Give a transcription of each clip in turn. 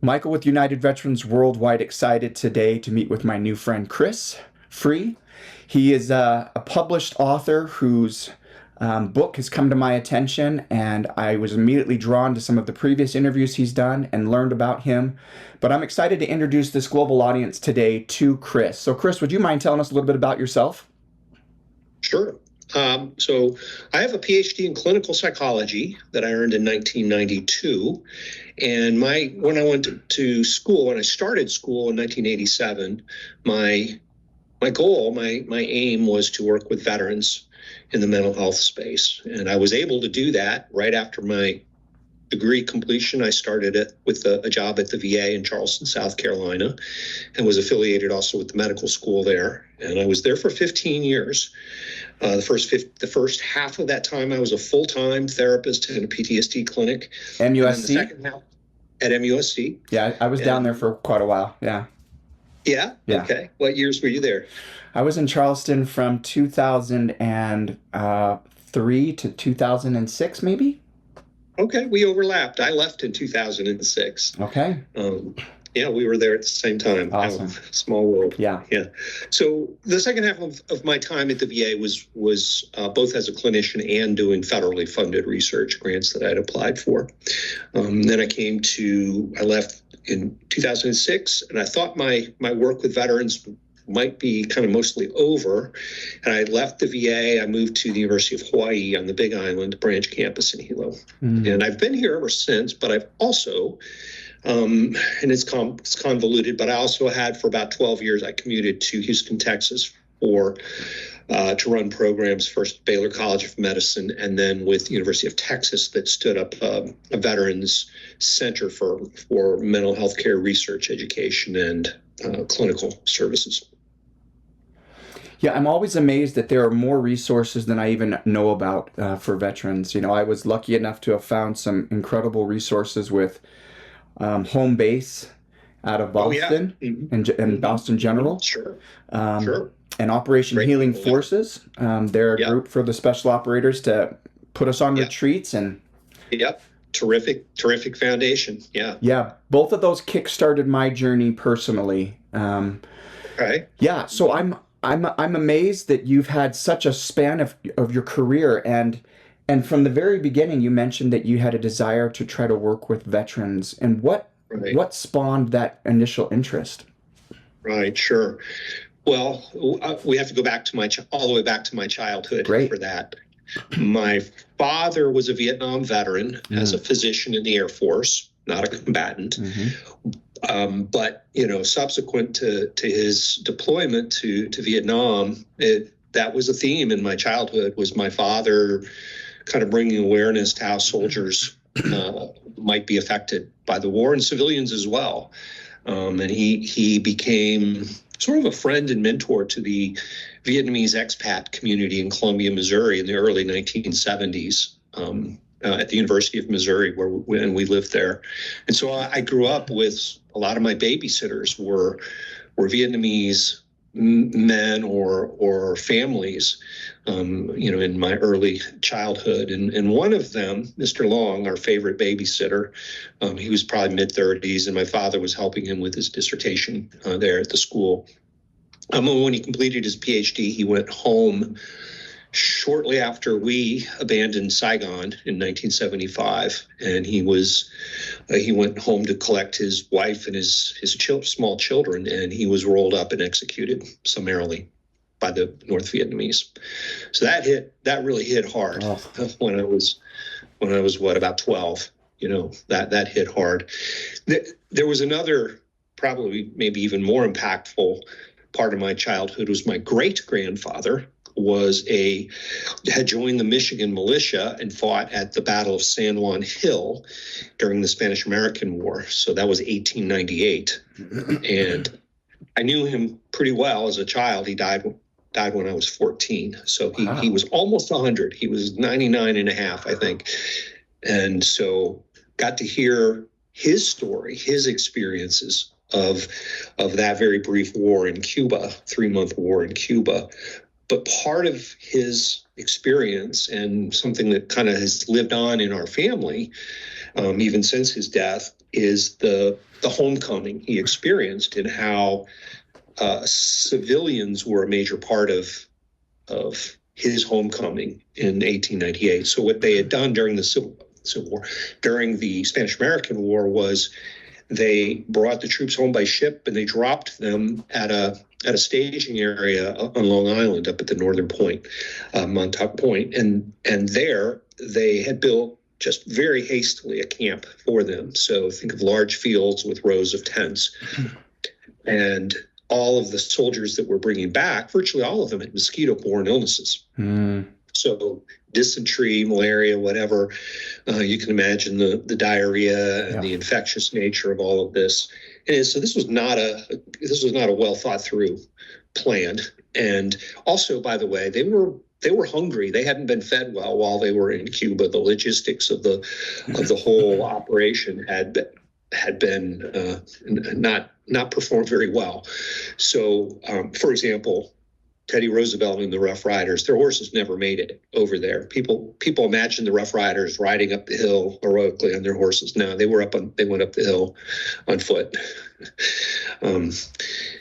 Michael with United Veterans Worldwide, excited today to meet with my new friend Chris Frueh. He is a published author whose book has come to my attention, and I was immediately drawn to some of the previous interviews he's done and learned about him. But I'm excited to introduce this global audience today to Chris. So Chris, would you mind telling us a little bit about yourself? Sure. So I have a PhD in clinical psychology that I earned in 1992. And when I went to school, when I started school in 1987, my goal, my aim was to work with veterans in the mental health space. And I was able to do that right after my degree completion. I started it with a job at the VA in Charleston, South Carolina, and was affiliated also with the medical school there. And I was there for 15 years. The first half of that time, I was a full-time therapist in a PTSD clinic. MUSC? The second half at MUSC. Yeah, I was down there for quite a while. Yeah. Yeah? Okay. What years were you there? I was in Charleston from 2003 to 2006, maybe? Okay, we overlapped. I left in 2006. Okay. Yeah, we were there at the same time. Awesome. Small world. Yeah. Yeah. So the second half of my time at the VA was both as a clinician and doing federally funded research grants that I'd applied for. Then I left in 2006, and I thought my work with veterans might be kind of mostly over. And I left the VA. I moved to the University of Hawaii on the Big Island branch campus in Hilo. Mm-hmm. And I've been here ever since, but I've also, and it's convoluted, but I also had for about 12 years, I commuted to Houston, Texas to run programs, first at Baylor College of Medicine, and then with the University of Texas that stood up a veterans center for mental health care research, education, and clinical services. Yeah, I'm always amazed that there are more resources than I even know about for veterans. You know, I was lucky enough to have found some incredible resources with Home Base out of Boston. Oh, yeah. and Boston General. Sure. And Operation Great. Healing Forces. They're a Yeah. group for the special operators to put us on retreats and. Yep. Terrific foundation. Yeah. Yeah. Both of those kickstarted my journey personally. Right. Yeah. So I'm amazed that you've had such a span of your career, and from the very beginning you mentioned that you had a desire to try to work with veterans. And what spawned that initial interest? Right. Sure. Well, we have to go back to all the way back to my childhood. Great. For that. My father was a Vietnam veteran as a physician in the Air Force, not a combatant. Mm-hmm. But, subsequent to his deployment to Vietnam, that was a theme in my childhood, was my father kind of bringing awareness to how soldiers might be affected by the war, and civilians as well. And he became sort of a friend and mentor to the Vietnamese expat community in Columbia, Missouri in the early 1970s at the University of Missouri, when we lived there. And so I grew up with a lot of my babysitters were Vietnamese men or families, in my early childhood. And one of them, Mr. Long, our favorite babysitter, he was probably mid-30s, and my father was helping him with his dissertation there at the school. When he completed his PhD, he went home shortly after we abandoned Saigon in 1975, and he went home to collect his wife and his small children, and he was rolled up and executed summarily by the North Vietnamese. So that really hit hard. Oh. when I was about 12. That hit hard. There was another, probably maybe even more impactful part of my childhood. Was my great-grandfather had joined the Michigan militia and fought at the Battle of San Juan Hill during the Spanish-American War. So that was 1898. And I knew him pretty well as a child. He died when I was 14. So he was almost 100. He was 99 and a half, I think. And so got to hear his story, his experiences of that very brief war in Cuba, 3-month war in Cuba. But part of his experience, and something that kind of has lived on in our family, even since his death, is the homecoming he experienced and how civilians were a major part of his homecoming in 1898. So what they had done during the Civil War, during the Spanish-American War, was they brought the troops home by ship and they dropped them at a staging area on Long Island up at the northern point, Montauk Point, and there they had built just very hastily a camp for them. So think of large fields with rows of tents, and all of the soldiers that we're bringing back, virtually all of them had mosquito-borne illnesses. So dysentery, malaria, whatever, you can imagine the diarrhea and the infectious nature of all of this. And so this was not a well thought through plan. And also, by the way, they were hungry. They hadn't been fed well while they were in Cuba. The logistics of the whole operation had been not performed very well. So, for example, Teddy Roosevelt and the Rough Riders, their horses never made it over there. People imagine the Rough Riders riding up the hill heroically on their horses. No, they went up the hill on foot.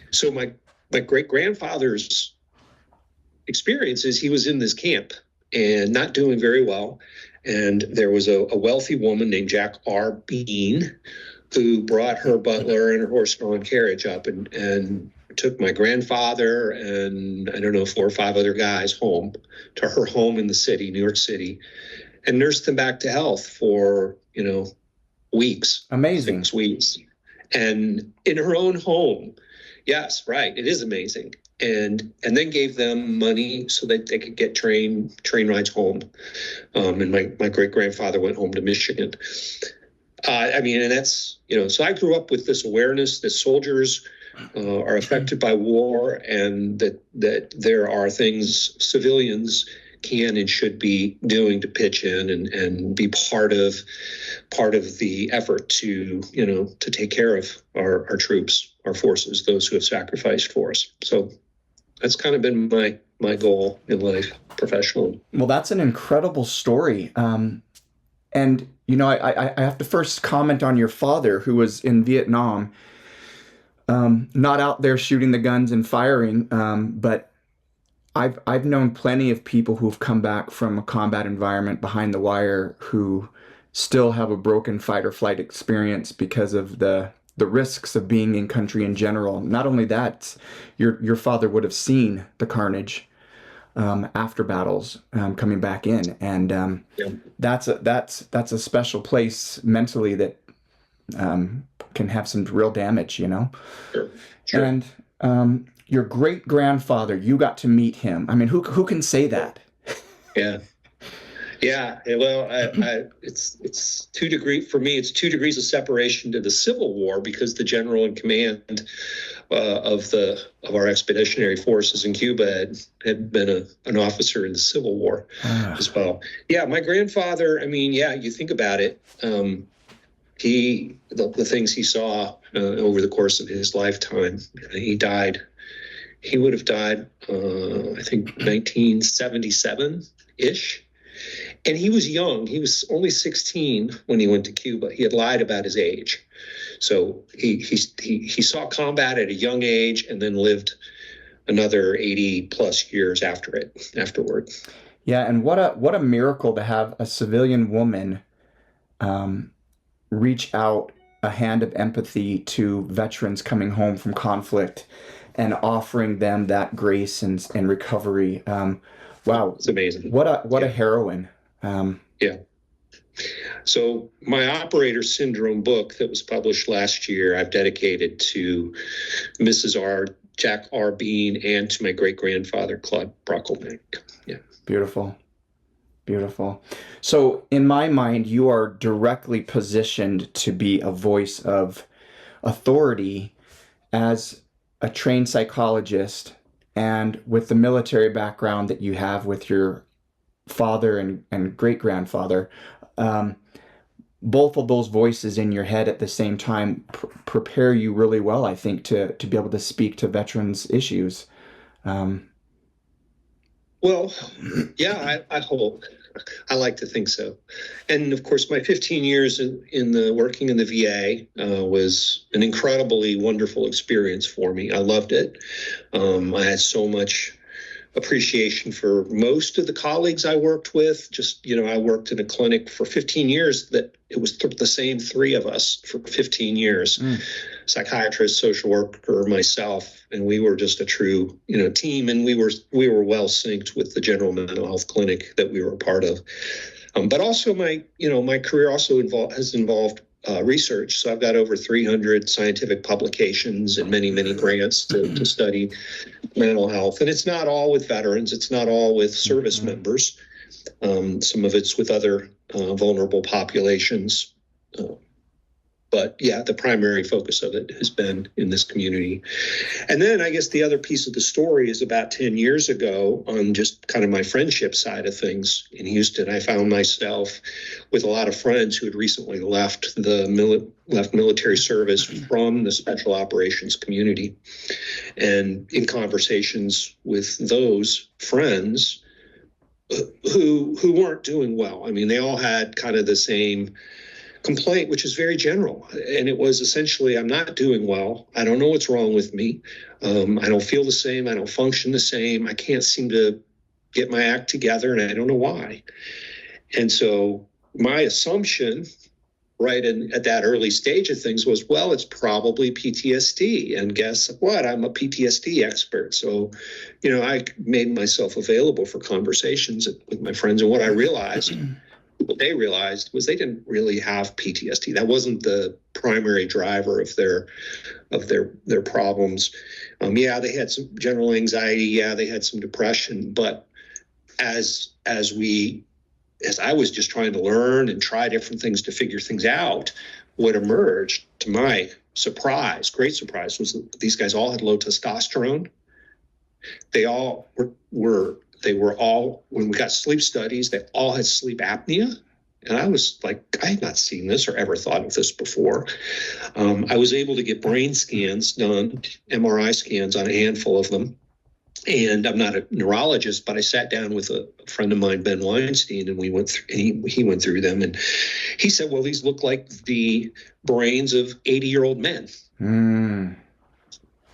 So my great grandfather's experience is he was in this camp and not doing very well. And there was a wealthy woman named Jack R. Bean who brought her butler and her horse-drawn carriage up and took my grandfather and I don't know, 4 or 5 other guys home to her home in the city, New York City, and nursed them back to health for, weeks. Amazing. 6 weeks. And in her own home. Yes, right. It is amazing. And then gave them money so that they could get train rides home. And my great grandfather went home to Michigan. And that's, so I grew up with this awareness that soldiers are affected by war and that there are things civilians can and should be doing to pitch in and be part of the effort to take care of our troops, our forces, those who have sacrificed for us. So that's kind of been my goal in life professionally. Well, that's an incredible story. And I have to first comment on your father, who was in Vietnam. Not out there shooting the guns and firing, but I've known plenty of people who've come back from a combat environment behind the wire who still have a broken fight or flight experience because of the risks of being in country in general. Not only that, your father would have seen the carnage after battles coming back in, and that's a special place mentally that can have some real damage, Sure. And your great grandfather, you got to meet him. I mean, who can say that? Yeah. Well, it's 2 degrees for me. It's 2 degrees of separation to the Civil War because the general in command of our expeditionary forces in Cuba had been an officer in the Civil War as well. Yeah, my grandfather. I mean, you think about it. The things he saw over the course of his lifetime, he died. He would have died, I think, 1977-ish. And he was young. He was only 16 when he went to Cuba. He had lied about his age. So he saw combat at a young age and then lived another 80 plus years afterward. Yeah, and what a miracle to have a civilian woman reach out a hand of empathy to veterans coming home from conflict and offering them that grace and recovery. Wow, it's amazing. What a heroine. So my operator syndrome book that was published last year, I've dedicated to Mrs. Jack R. Bean and to my great grandfather Claude Brocklebank. Yeah, beautiful. So in my mind, you are directly positioned to be a voice of authority as a trained psychologist, and with the military background that you have with your father and great-grandfather, both of those voices in your head at the same time prepare you really well, I think, to be able to speak to veterans' issues. Well, yeah, I hope. I like to think so. And of course, my 15 years in the working in the VA was an incredibly wonderful experience for me. I loved it. I had so much appreciation for most of the colleagues I worked with. Just, I worked in a clinic for 15 years that it was the same three of us for 15 years, psychiatrist, social worker, myself, and we were just a true, team. And we were well synced with the general mental health clinic that we were a part of. But also my career also has involved research. So I've got over 300 scientific publications and many, many grants to study mental health. And it's not all with veterans. It's not all with service members. Some of it's with other vulnerable populations. But yeah, the primary focus of it has been in this community. And then I guess the other piece of the story is about 10 years ago, on just kind of my friendship side of things in Houston, I found myself with a lot of friends who had recently left military service from the special operations community. And in conversations with those friends who weren't doing well. I mean, they all had kind of the same complaint, which is very general. And it was essentially, I'm not doing well. I don't know what's wrong with me. I don't feel the same. I don't function the same. I can't seem to get my act together, and I don't know why. And so my assumption, right at that early stage of things, was, well, it's probably PTSD. And guess what? I'm a PTSD expert. So, I made myself available for conversations with my friends. And what they realized was they didn't really have PTSD. That wasn't the primary driver of their problems. Yeah, they had some general anxiety. Yeah, they had some depression. But as I was just trying to learn and try different things to figure things out, what emerged, to my surprise, great surprise, was that these guys all had low testosterone. They all were all, when we got sleep studies, they all had sleep apnea. And I was like, I had not seen this or ever thought of this before. I was able to get brain scans done, MRI scans on a handful of them. And I'm not a neurologist, but I sat down with a friend of mine, Ben Weinstein, and he went through them. And he said, well, these look like the brains of 80-year-old men.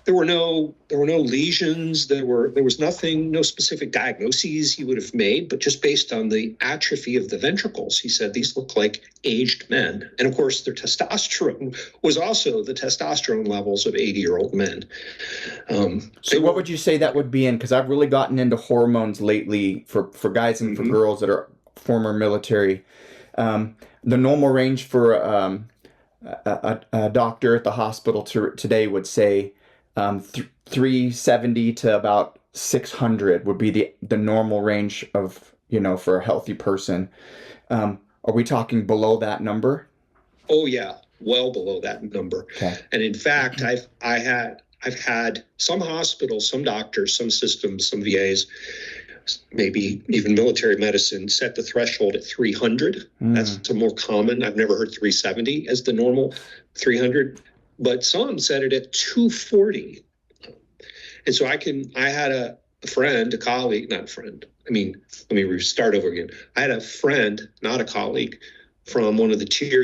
There were no lesions. There was nothing, no specific diagnoses he would have made, but just based on the atrophy of the ventricles, he said these look like aged men. And of course, their testosterone was also the testosterone levels of 80-year-old men. So what would you say that would be in? Because I've really gotten into hormones lately for guys and for girls that are former military. The normal range for a doctor at the hospital today would say 370 to about 600 would be the normal range of, for a healthy person. Are we talking below that number? Oh yeah, well below that number. Okay. And in fact, I've had some hospitals, some doctors, some systems, some VAs, maybe even military medicine, set the threshold at 300. That's more common. I've never heard 370 as the normal 300. But some set it at 240. And so I had a friend, a colleague, not a friend. I mean, let me start over again. I had a friend, not a colleague, from one of the tier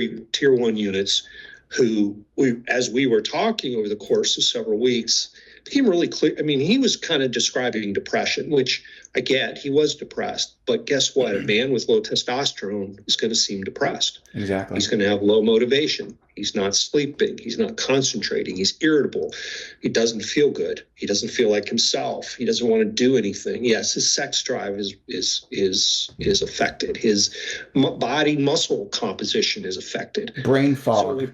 1 units who, as we were talking over the course of several weeks, became really clear. I mean, he was kind of describing depression, which I get. He was depressed. But guess what? A man with low testosterone is going to seem depressed. Exactly. He's going to have low motivation. He's not sleeping. He's not concentrating. He's irritable. He doesn't feel good. He doesn't feel like himself. He doesn't want to do anything. Yes, his sex drive is affected. His body muscle composition is affected. Brain fog.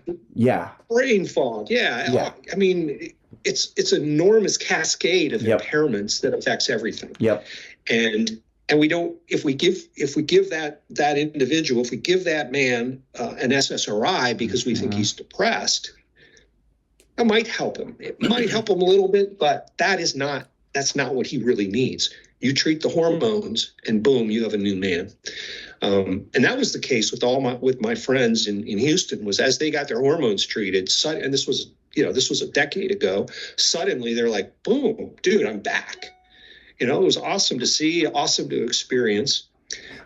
Brain fog. Yeah. I mean, it's an enormous cascade of impairments that affects everything. Yep. And we don't, if we give that individual, if we give that man an SSRI because we think he's depressed, that might help him. It might help him a little bit, but that's not what he really needs. You treat the hormones and boom, you have a new man. And that was the case with my friends in Houston, was as they got their hormones treated, and this was a decade ago, suddenly they're like, boom, dude, I'm back. It was awesome to see, awesome to experience.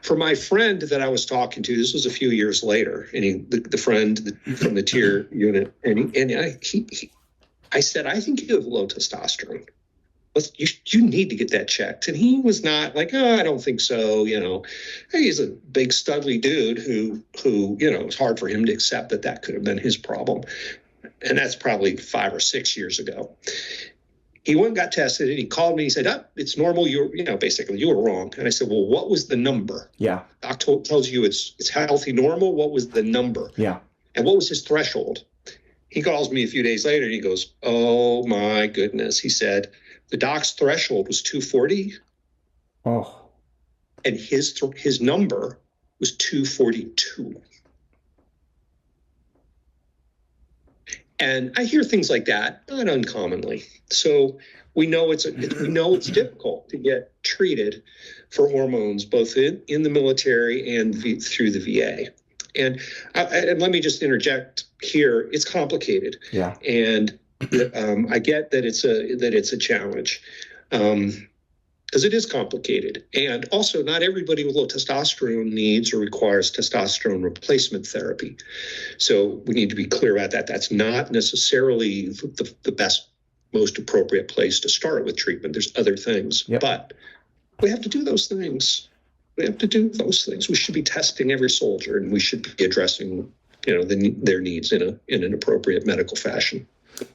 For my friend that I was talking to, this was a few years later, and the friend from the tier unit, I said, I think you have low testosterone. You need to get that checked. And he was not like, oh, I don't think so. He's a big studly dude who it's hard for him to accept that could have been his problem. And that's probably 5 or 6 years ago. He went and got tested, and he called me. He said, it's normal. Basically, you were wrong. And I said, well, what was the number? Yeah. Doc tells you it's healthy, normal. What was the number? Yeah. And what was his threshold? He calls me a few days later, and he goes, oh, my goodness. He said, the doc's threshold was 240. Oh. And his number was 242. And I hear things like that, not uncommonly. So we know it's difficult to get treated for hormones, both in the military and through the VA. And let me just interject here: it's complicated. Yeah. And I get that it's a challenge. Because it is complicated. And also, not everybody with low testosterone needs or requires testosterone replacement therapy. So we need to be clear about that. That's not necessarily the best, most appropriate place to start with treatment. There's other things. Yep. But we have to do those things. We should be testing every soldier, and we should be addressing their needs in an appropriate medical fashion.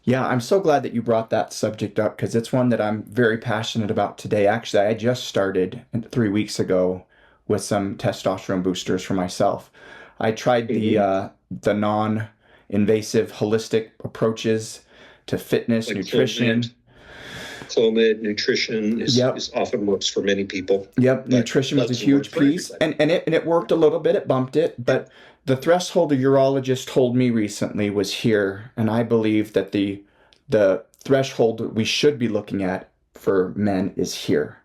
Yeah, I'm so glad that you brought that subject up, because it's one that I'm very passionate about today. Actually, I just started 3 weeks ago with some testosterone boosters for myself. I tried the non-invasive holistic approaches to fitness, like nutrition. Clomid, nutrition is often works for many people. Yep, nutrition was a huge piece, and it worked a little bit. It bumped it, but the threshold a urologist told me recently was here, and I believe that the threshold we should be looking at for men is here.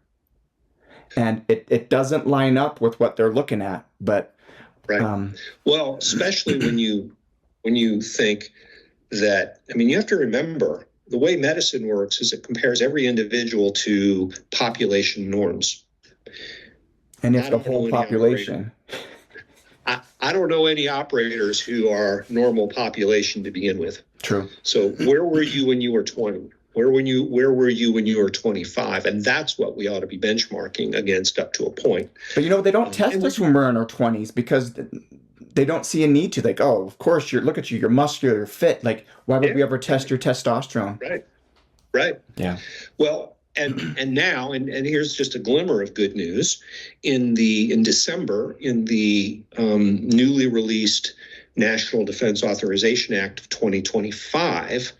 And it doesn't line up with what they're looking at, but right. Well, especially when you think that, you have to remember the way medicine works is it compares every individual to population norms. And it's the whole population. I don't know any operators who are normal population to begin with. True. So where were you when you were 20? Where were you when you were 25? And that's what we ought to be benchmarking against up to a point. But they don't test us when we're in our 20s because they don't see a need to. Like, oh, of course, look at you, you're muscular, you're fit. Like, why would we ever test your testosterone? Right. Yeah. Well, and now, and here's just a glimmer of good news. In December, in the newly released National Defense Authorization Act of 2025,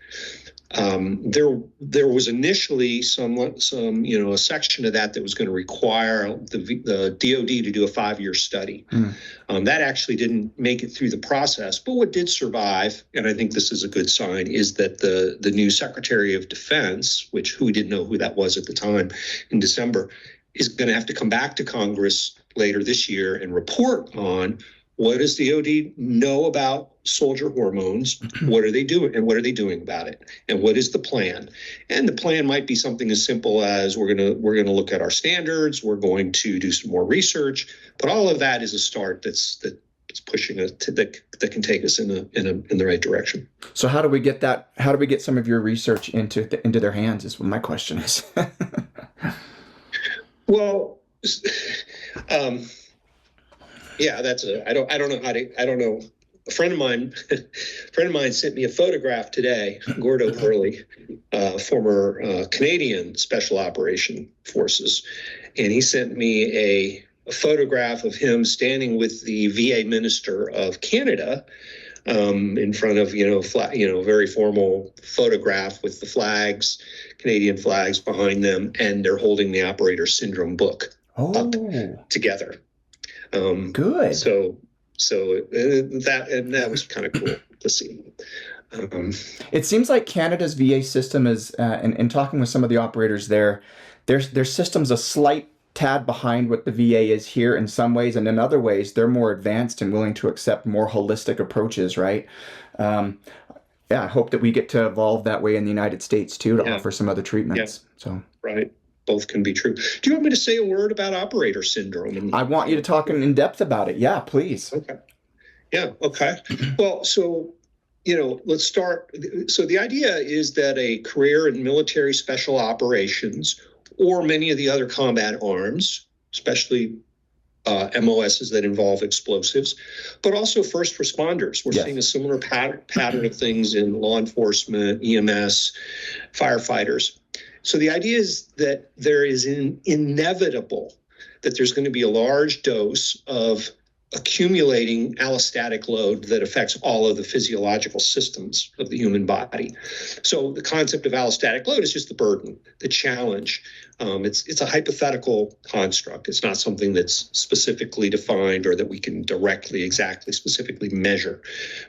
there was initially a section of that was going to require the DoD to do a 5-year study. That actually didn't make it through the process, but what did survive, and I think this is a good sign, is that the new Secretary of Defense, who we didn't know who that was at the time in December, is going to have to come back to Congress later this year and report on what does the DoD know about soldier hormones? What are they doing, and what are they doing about it? And what is the plan? And the plan might be something as simple as we're gonna look at our standards. We're going to do some more research. But all of that is a start that's pushing us that can take us in the right direction. So how do we get that? How do we get some of your research into their hands? Is what my question is. Well. Yeah, I don't know. A friend of mine sent me a photograph today, Gordo Hurley, former Canadian Special Operation Forces, and he sent me a photograph of him standing with the VA Minister of Canada in front of very formal photograph with the Canadian flags behind them, and they're holding the Operator Syndrome book up together. Good. So that was kind of cool to see. It seems like Canada's VA system is, in talking with some of the operators there, their system's a slight tad behind what the VA is here in some ways, and in other ways they're more advanced and willing to accept more holistic approaches, right? I hope that we get to evolve that way in the United States too, to offer some other treatments. Yeah. So right. Both can be true. Do you want me to say a word about operator syndrome? I want you to talk in depth about it. Yeah, please. Okay. Yeah. Okay. Well, so, let's start. So the idea is that a career in military special operations or many of the other combat arms, especially MOSs that involve explosives, but also first responders. We're seeing a similar pattern of things in law enforcement, EMS, firefighters. So the idea is that there is inevitable that there's going to be a large dose of accumulating allostatic load that affects all of the physiological systems of the human body. So the concept of allostatic load is just the burden, the challenge. It's a hypothetical construct. It's not something that's specifically defined or that we can directly, exactly, specifically measure.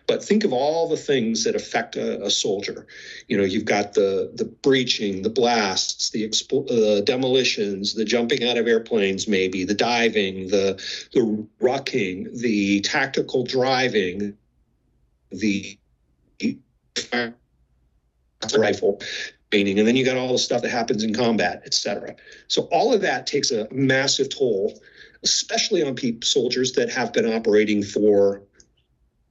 But think of all the things that affect a soldier. You've got the breaching, the blasts, the demolitions, the jumping out of airplanes, maybe the diving, the rucking, the tactical driving, the rifle training, and then you got all the stuff that happens in combat, etc. So all of that takes a massive toll, especially on soldiers that have been operating for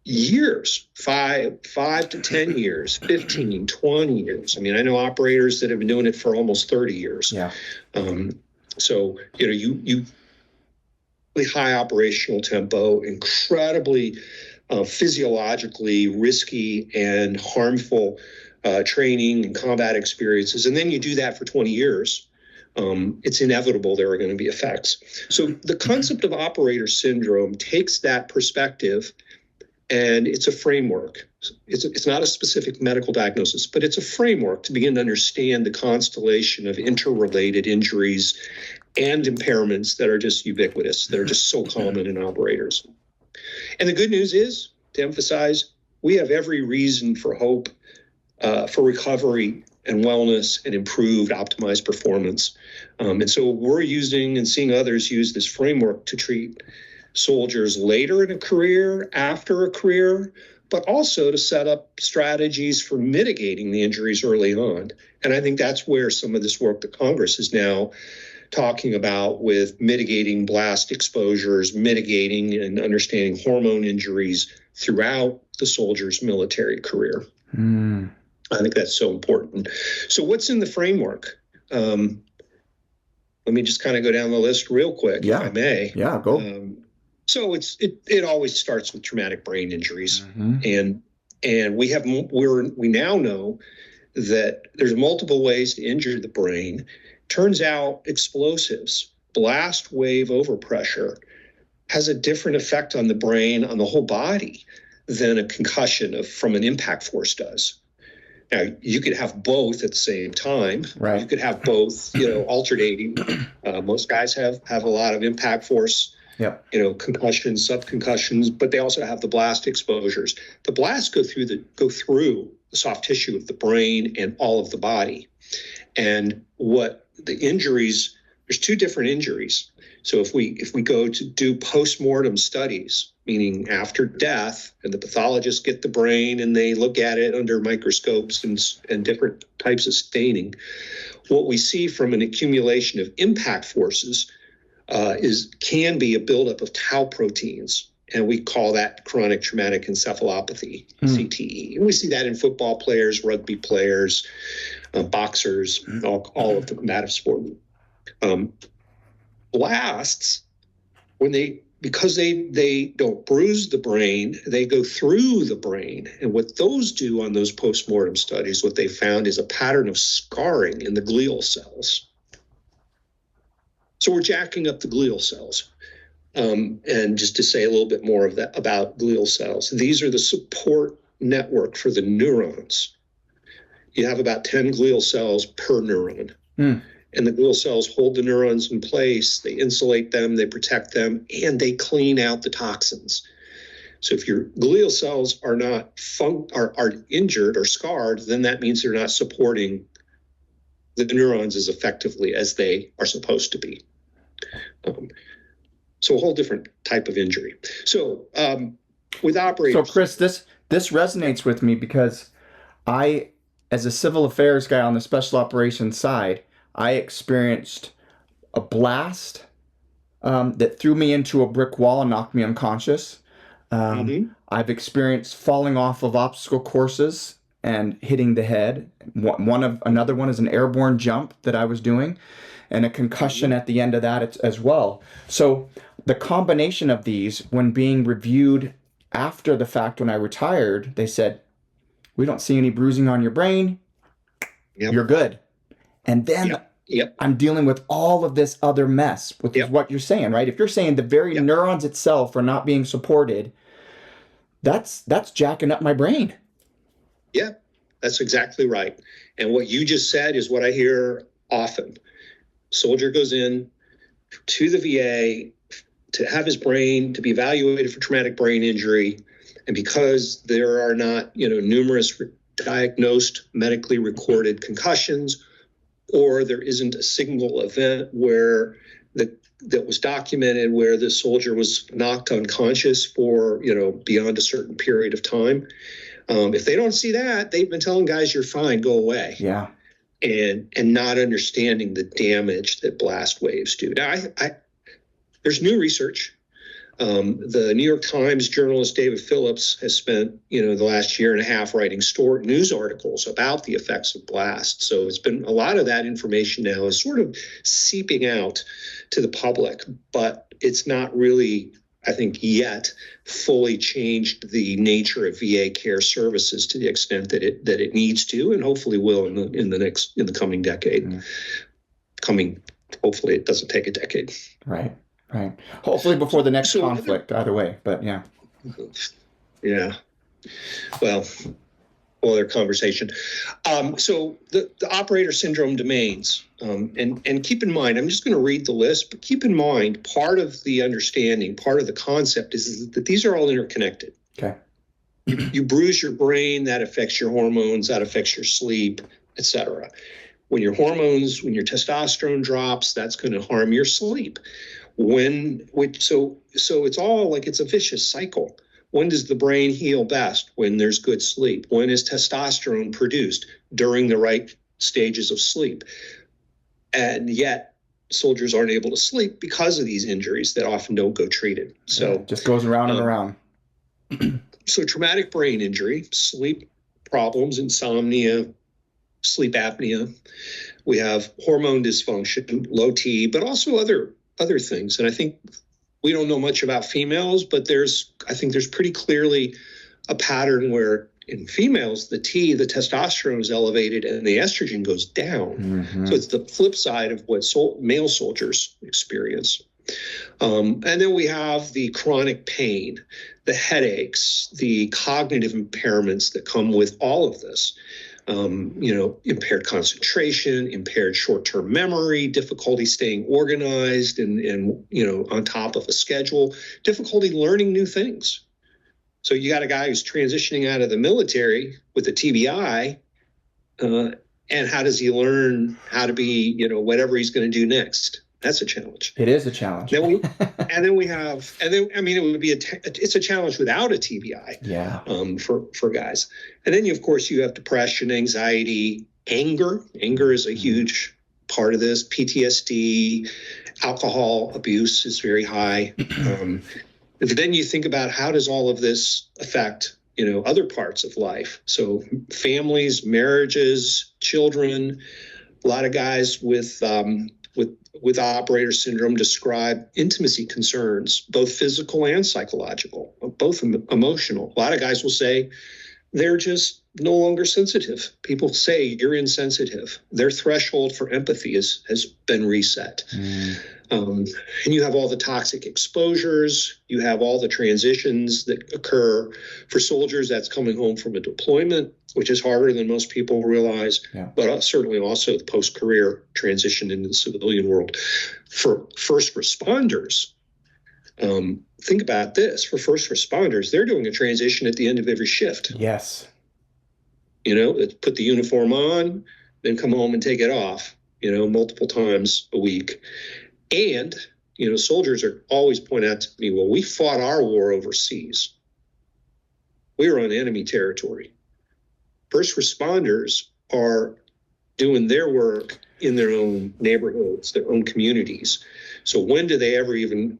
years, 5 to 10 years, 15, 20 years. I mean, I know operators that have been doing it for almost 30 years. Yeah. So, you really high operational tempo, incredibly physiologically risky and harmful training and combat experiences. And then you do that for 20 years. It's inevitable there are going to be effects. So the concept of operator syndrome takes that perspective, and it's a framework. It's not a specific medical diagnosis, but it's a framework to begin to understand the constellation of interrelated injuries and impairments that are just ubiquitous, that are just so common in operators. And the good news is, to emphasize, we have every reason for hope, for recovery and wellness and improved, optimized performance. And so we're using and seeing others use this framework to treat soldiers later in a career, after a career, but also to set up strategies for mitigating the injuries early on. And I think that's where some of this work that Congress is now talking about with mitigating blast exposures, mitigating and understanding hormone injuries throughout the soldier's military career. I think that's so important. So what's in the framework? Let me just kind of go down the list real quick, if I may. Yeah, go. So it always starts with traumatic brain injuries, and we now know that there's multiple ways to injure the brain. Turns out explosives, blast wave overpressure, has a different effect on the brain, on the whole body, than a concussion from an impact force does. Now, you could have both at the same time. Right. You could have both, alternating. Most guys have a lot of impact force, concussions, subconcussions, but they also have the blast exposures. The blasts go through the soft tissue of the brain and all of the body. And what the injuries, there's two different injuries. So if we go to do post-mortem studies, meaning after death, and the pathologists get the brain and they look at it under microscopes and different types of staining, what we see from an accumulation of impact forces can be a buildup of tau proteins. And we call that chronic traumatic encephalopathy, CTE. And we see that in football players, rugby players, boxers, all of the combative sport. Blasts, because they don't bruise the brain, they go through the brain. And what those do on those postmortem studies, what they found is a pattern of scarring in the glial cells. So we're jacking up the glial cells. And just to say a little bit more of that about glial cells, these are the support network for the neurons. You have about 10 glial cells per neuron. And the glial cells hold the neurons in place, they insulate them, they protect them, and they clean out the toxins. So if your glial cells are not are injured or scarred, then that means they're not supporting the neurons as effectively as they are supposed to be. So a whole different type of injury. So with operators. So Chris, this resonates with me because I, as a civil affairs guy on the special operations side, I experienced a blast that threw me into a brick wall and knocked me unconscious. I've experienced falling off of obstacle courses and hitting the head. Another one is an airborne jump that I was doing, and a concussion at the end of that as well. So the combination of these, when being reviewed after the fact when I retired, they said, "We don't see any bruising on your brain. You're good." And then I'm dealing with all of this other mess, which is what you're saying, right? If you're saying the very neurons itself are not being supported, that's jacking up my brain. Yeah, that's exactly right. And what you just said is what I hear often. Soldier goes in to the VA to have his brain to be evaluated for traumatic brain injury. And because there are not, numerous diagnosed medically recorded concussions, or there isn't a single event where that was documented where the soldier was knocked unconscious for, beyond a certain period of time. If they don't see that, they've been telling guys, "You're fine, go away." Yeah. And not understanding the damage that blast waves do. Now, there's new research. The New York Times journalist David Phillips has spent, the last year and a half writing news articles about the effects of blasts. So it's been a lot of that information now is sort of seeping out to the public, but it's not really, I think, yet fully changed the nature of VA care services to the extent that it needs to, and hopefully will in the coming decade. Hopefully it doesn't take a decade. Right. Hopefully before the next conflict, either way, but yeah. Yeah. Well, other conversation. So the operator syndrome domains, and keep in mind, I'm just going to read the list, but keep in mind, part of the understanding, part of the concept is that these are all interconnected. Okay. You bruise your brain, that affects your hormones, that affects your sleep, etc. When your testosterone drops, that's going to harm your sleep. So it's all like it's a vicious cycle. When does the brain heal best? When there's good sleep. When is testosterone produced? During the right stages of sleep. And yet soldiers aren't able to sleep because of these injuries that often don't go treated. So it just goes around and around. So traumatic brain injury, sleep problems, insomnia, sleep apnea. We have hormone dysfunction, low T, but also other things. And I think we don't know much about females, but I think there's pretty clearly a pattern where in females, the testosterone is elevated and the estrogen goes down. Mm-hmm. So it's the flip side of what male soldiers experience. And then we have the chronic pain, the headaches, the cognitive impairments that come with all of this. Impaired concentration, impaired short-term memory, difficulty staying organized and on top of a schedule, difficulty learning new things. So you got a guy who's transitioning out of the military with a TBI, and how does he learn how to be, whatever he's going to do next? That's a challenge. It is a challenge. It would be it's a challenge without a TBI. Yeah. For guys. And then, of course, you have depression, anxiety, anger. Anger is a huge part of this. PTSD, alcohol abuse is very high. Then you think about how does all of this affect, other parts of life. So families, marriages, children. A lot of guys with operator syndrome describe intimacy concerns, both physical and psychological, both emotional. A lot of guys will say they're just no longer sensitive. People say you're insensitive. Their threshold for empathy has been reset. And you have all the toxic exposures. You have all the transitions that occur for soldiers. That's coming home from a deployment, which is harder than most people realize, but certainly also the post-career transition into the civilian world. For first responders, think about this. For first responders, they're doing a transition at the end of every shift. Yes. Put the uniform on, then come home and take it off, multiple times a week. And, soldiers are always point out to me, well, we fought our war overseas. We were on enemy territory. First responders are doing their work in their own neighborhoods, their own communities. So when are they ever even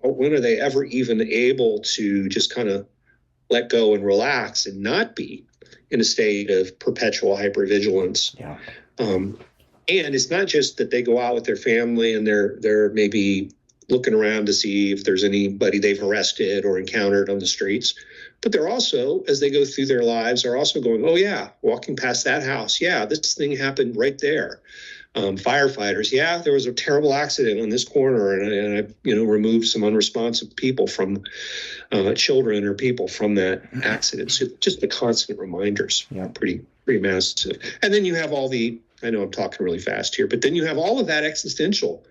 able to just kind of let go and relax and not be in a state of perpetual hypervigilance? Yeah. And it's not just that they go out with their family and they're maybe looking around to see if there's anybody they've arrested or encountered on the streets, but they're also, as they go through their lives, are also going, oh yeah, walking past that house, yeah, this thing happened right there. Firefighters, yeah, there was a terrible accident on this corner, and I removed some unresponsive people from children or people from that accident. So just the constant reminders, pretty massive. And then you have all the, I know I'm talking really fast here, but then you have all of that existential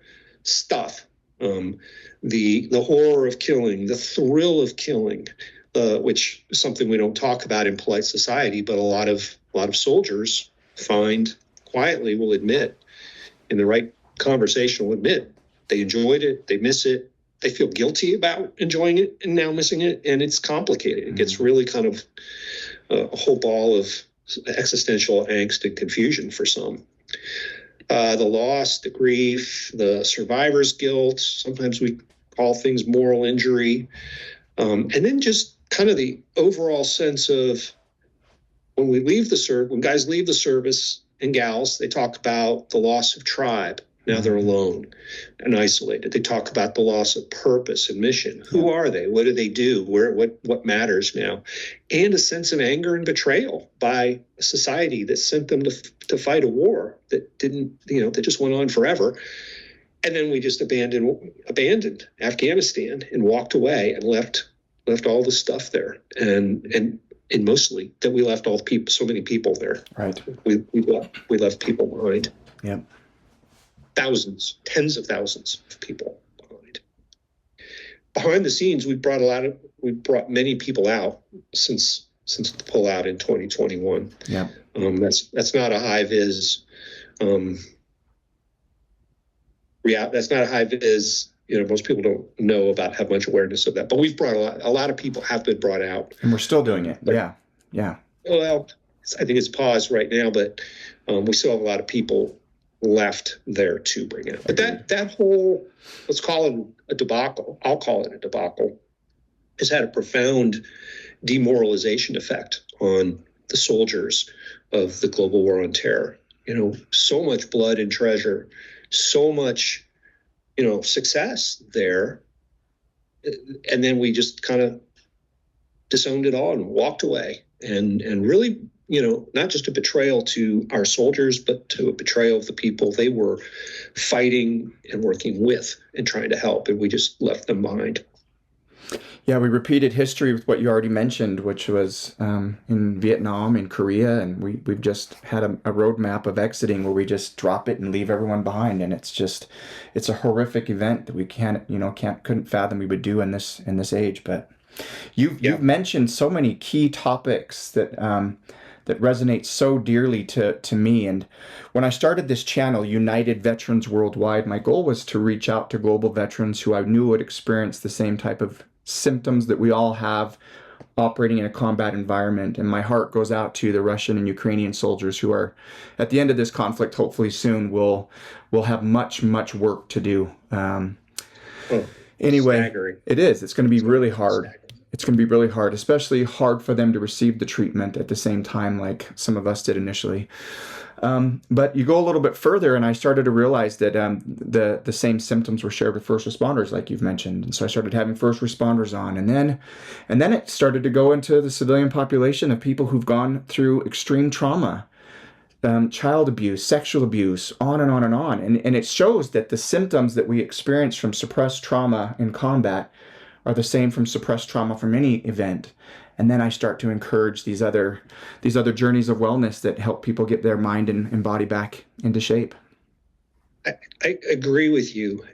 stuff, the horror of killing, the thrill of killing, which is something we don't talk about in polite society, but a lot of soldiers quietly will admit, in the right conversation will admit, they enjoyed it, they miss it, they feel guilty about enjoying it and now missing it, and it's complicated. It gets really kind of a whole ball of existential angst and confusion for some. The loss, the grief, the survivor's guilt, sometimes we call things moral injury, and then just kind of the overall sense of when guys leave the service, and gals, they talk about the loss of tribe. Now they're alone and isolated. They talk about the loss of purpose and mission. Who are they? What do they do? What matters now? And a sense of anger and betrayal by a society that sent them to fight a war that didn't, that just went on forever. And then we just abandoned Afghanistan and walked away and left all the stuff there. And mostly that we left all the people, so many people there. Right. We left people behind. Yeah. Thousands, tens of thousands of people behind. Behind the scenes, we brought many people out since the pullout in 2021. Yeah. That's not a high vis. That's not a high vis. Most people don't know about, have much awareness of that, but we've brought a lot of people have been brought out, and we're still doing it. But, yeah. Well, I think it's paused right now, but we still have a lot of people left there to bring out. But that whole, let's call it a debacle. I'll call it a debacle. Has had a profound demoralization effect on the soldiers of the global war on terror. So much blood and treasure, so much success there. And then we just kind of disowned it all and walked away. And really, not just a betrayal to our soldiers, but to a betrayal of the people they were fighting and working with and trying to help. And we just left them behind. Yeah, we repeated history with what you already mentioned, which was in Vietnam, in Korea, and we've just had a roadmap of exiting where we just drop it and leave everyone behind, and it's a horrific event that we couldn't fathom we would do in this age. But you've mentioned so many key topics that resonate so dearly to me. And when I started this channel, United Veterans Worldwide, my goal was to reach out to global veterans who I knew would experience the same type of symptoms that we all have operating in a combat environment. And my heart goes out to the Russian and Ukrainian soldiers who are, at the end of this conflict, hopefully soon, will have much work to do. Anyway, staggering. It is. It's going to be really hard. It's going to be really hard, especially hard for them to receive the treatment at the same time like some of us did initially. But you go a little bit further, and I started to realize that the same symptoms were shared with first responders, like you've mentioned. And so I started having first responders on, and then it started to go into the civilian population of people who've gone through extreme trauma, child abuse, sexual abuse, on and on and on. And it shows that the symptoms that we experience from suppressed trauma in combat are the same from suppressed trauma from any event. And then I start to encourage these other journeys of wellness that help people get their mind and body back into shape. I agree with you.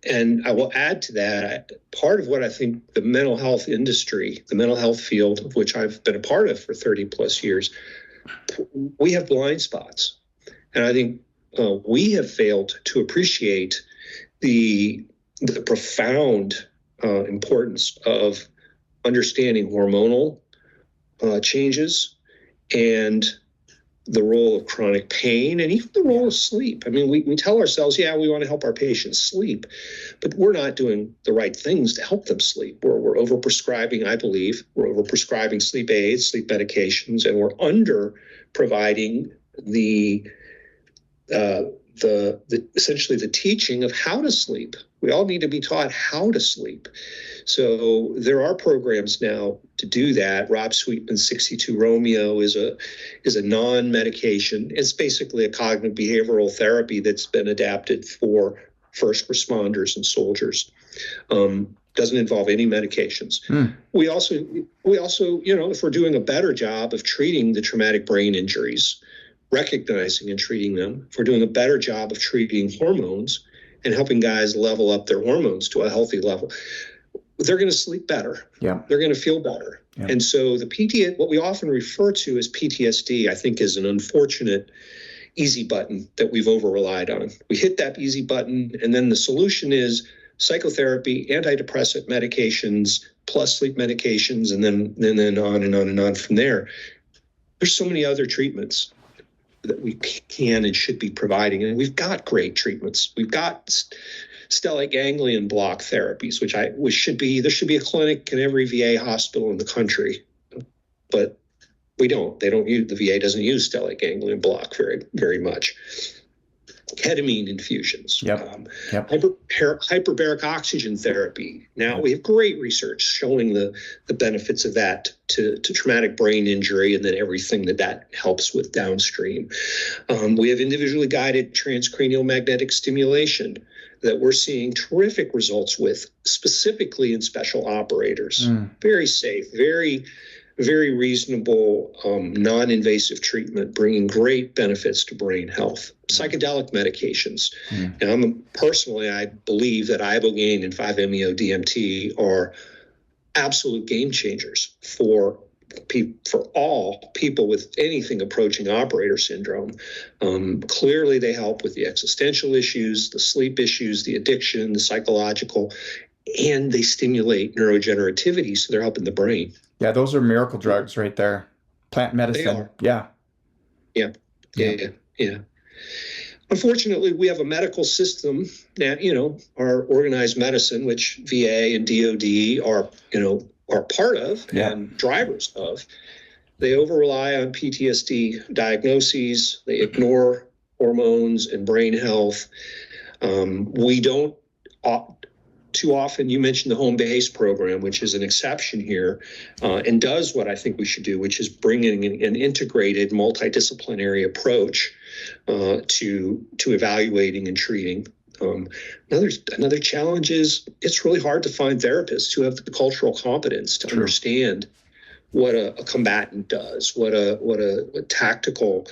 And I will add to that, part of what I think the mental health industry, the mental health field, of which I've been a part of for 30 plus years, we have blind spots. And I think we have failed to appreciate the profound importance of understanding hormonal changes and the role of chronic pain and even the role of sleep. I mean, we tell ourselves, yeah, we want to help our patients sleep, but we're not doing the right things to help them sleep. We're overprescribing, I believe. We're overprescribing sleep aids, sleep medications, and we're under providing the essentially the teaching of how to sleep. We all need to be taught how to sleep. So there are programs now to do that. Rob Sweetman's 62 Romeo is a non-medication. It's basically a cognitive behavioral therapy that's been adapted for first responders and soldiers. Doesn't involve any medications. We also, if we're doing a better job of treating the traumatic brain injuries, recognizing and treating them, if we're doing a better job of treating hormones and helping guys level up their hormones to a healthy level, they're going to sleep better. Yeah. They're going to feel better. Yeah. And so what we often refer to as PTSD, I think, is an unfortunate easy button that we've over-relied on. We hit that easy button, and then the solution is psychotherapy, antidepressant medications, plus sleep medications, and then on and on and on from there. There's so many other treatments that we can and should be providing, and we've got great treatments. We've got stellate ganglion block therapies, there should be a clinic in every VA hospital in the country, but we don't. The VA doesn't use stellate ganglion block very, very much. Ketamine infusions, hyperbaric oxygen therapy. Now we have great research showing the benefits of that to traumatic brain injury, and then everything that helps with downstream. We have individually guided transcranial magnetic stimulation that we're seeing terrific results with, specifically in special operators. Very safe, very, very reasonable, non-invasive treatment, bringing great benefits to brain health. Psychedelic medications. And I believe that ibogaine and 5-MeO-DMT are absolute game changers for all people with anything approaching operator syndrome. Clearly, they help with the existential issues, the sleep issues, the addiction, the psychological, and they stimulate neurogenerativity, so they're helping the brain. Yeah, those are miracle drugs right there. Plant medicine. Yeah. Unfortunately, we have a medical system that, our organized medicine, which VA and DOD are part of and drivers of. They over-rely on PTSD diagnoses. They ignore hormones and brain health. We don't too often. You mentioned the home base program, which is an exception here, and does what I think we should do, which is bring in an integrated, multidisciplinary approach to evaluating and treating. Another challenge is it's really hard to find therapists who have the cultural competence to understand what a combatant does, what a tactical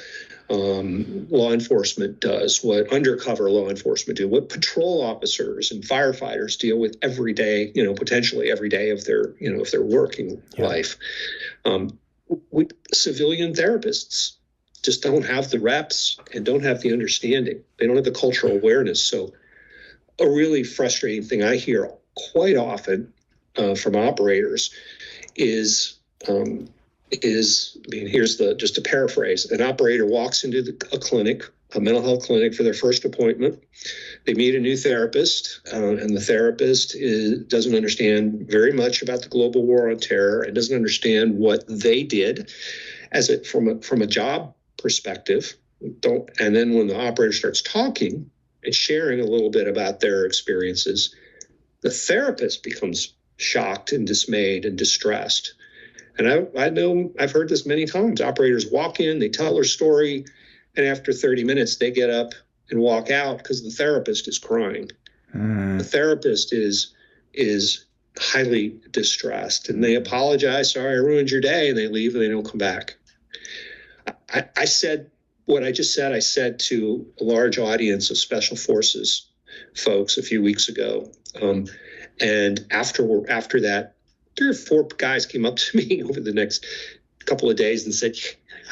law enforcement does, what undercover law enforcement do, what patrol officers and firefighters deal with every day, potentially every day of their working life. Civilian therapists just don't have the reps and don't have the understanding. They don't have the cultural awareness. So a really frustrating thing I hear quite often from operators is just to paraphrase, an operator walks into a clinic, a mental health clinic, for their first appointment. They meet a new therapist, and the therapist doesn't understand very much about the global war on terror and doesn't understand what they did from a job perspective. And then when the operator starts talking and sharing a little bit about their experiences, the therapist becomes shocked and dismayed and distressed. And I know I've heard this many times. Operators walk in, they tell their story, and after 30 minutes, they get up and walk out because the therapist is crying. The therapist is highly distressed, and they apologize. Sorry, I ruined your day, and they leave and they don't come back. I said what I just said. I said to a large audience of special forces folks a few weeks ago, and after that, 3 or 4 guys came up to me over the next couple of days and said,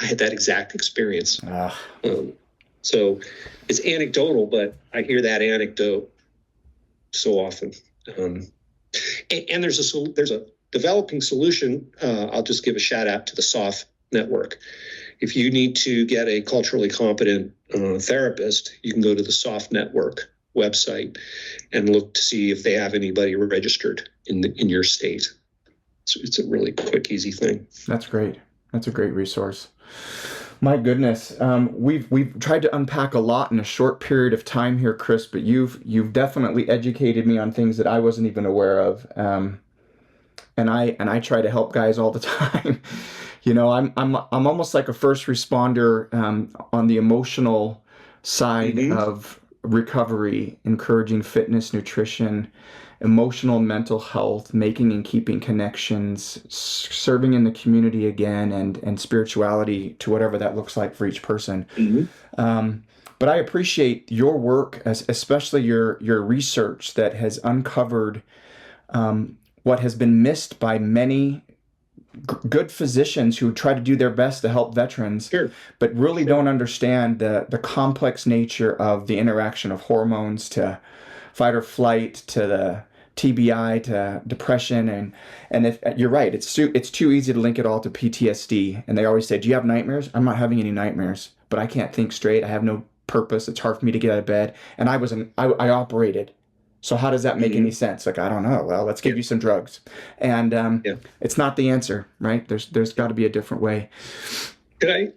I had that exact experience. So it's anecdotal, but I hear that anecdote so often. And there's a developing solution. I'll just give a shout out to the SOF network. If you need to get a culturally competent therapist, you can go to the Soft Network website and look to see if they have anybody registered in your state. It's a really quick, easy thing. That's great. That's a great resource. My goodness, we've tried to unpack a lot in a short period of time here, Chris. But you've definitely educated me on things that I wasn't even aware of. And I try to help guys all the time. I'm almost like a first responder on the emotional side of recovery, encouraging fitness, nutrition, emotional and mental health, making and keeping connections, serving in the community again, and spirituality to whatever that looks like for each person. But I appreciate your work, especially your research that has uncovered what has been missed by many good physicians who try to do their best to help veterans, but really don't understand the complex nature of the interaction of hormones to fight or flight to the TBI to depression. And if you're right, it's too easy to link it all to PTSD. And they always say, do you have nightmares? I'm not having any nightmares, but I can't think straight. I have no purpose. It's hard for me to get out of bed. And I operated. So how does that make any sense? Like, I don't know. Well, let's give you some drugs. And it's not the answer, right? There's got to be a different way. Could I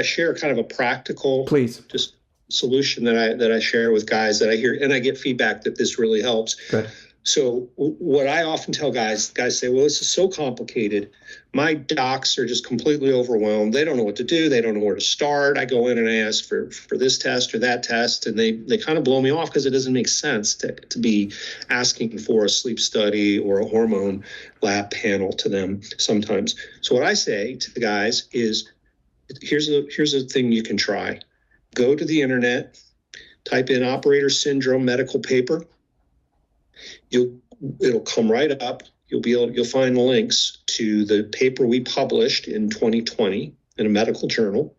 share kind of a practical, please, just solution that I share with guys that I hear, and I get feedback that this really helps. Good. So what I often tell guys say, well, this is so complicated. My docs are just completely overwhelmed. They don't know what to do. They don't know where to start. I go in and I ask for this test or that test, and they kind of blow me off because it doesn't make sense to be asking for a sleep study or a hormone lab panel to them sometimes. So what I say to the guys is, here's a thing you can try. Go to the internet, type in operator syndrome medical paper. It'll come right up. You'll find links to the paper we published in 2020 in a medical journal.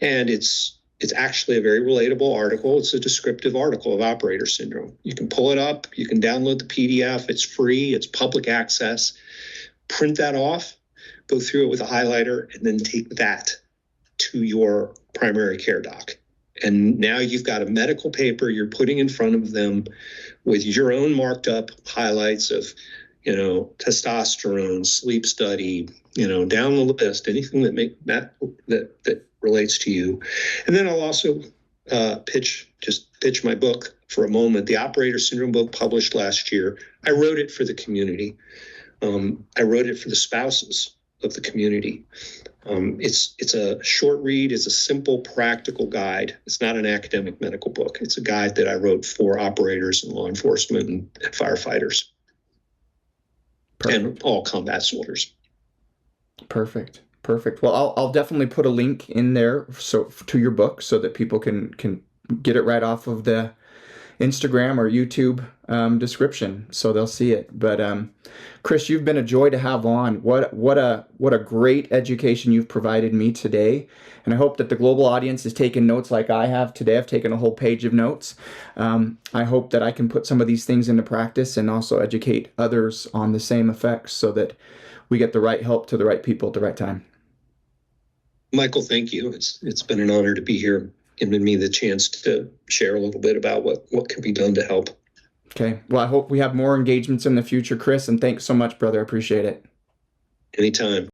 And it's actually a very relatable article. It's a descriptive article of operator syndrome. You can pull it up, you can download the PDF, it's free, it's public access. Print that off, go through it with a highlighter, and then take that to your primary care doc. And now you've got a medical paper you're putting in front of them with your own marked up highlights of, testosterone, sleep study, down the list, anything that relates to you. And then I'll also pitch my book for a moment. The Operator Syndrome book, published last year. I wrote it for the community. I wrote it for the spouses of the community. It's a short read. It's a simple, practical guide. It's not an academic medical book. It's a guide that I wrote for operators and law enforcement and firefighters. Perfect. And all combat soldiers. Perfect. Well, I'll definitely put a link in there to your book so that people can get it right off of the Instagram or YouTube description, so they'll see it. But Chris, you've been a joy to have on. What a great education you've provided me today, and I hope that the global audience has taken notes like I have today. I've taken a whole page of notes. I hope that I can put some of these things into practice and also educate others on the same effects, so that we get the right help to the right people at the right time. Michael, thank you. It's been an honor to be here, giving me the chance to share a little bit about what can be done to help. Okay. Well, I hope we have more engagements in the future, Chris, and thanks so much, brother. I appreciate it. Anytime.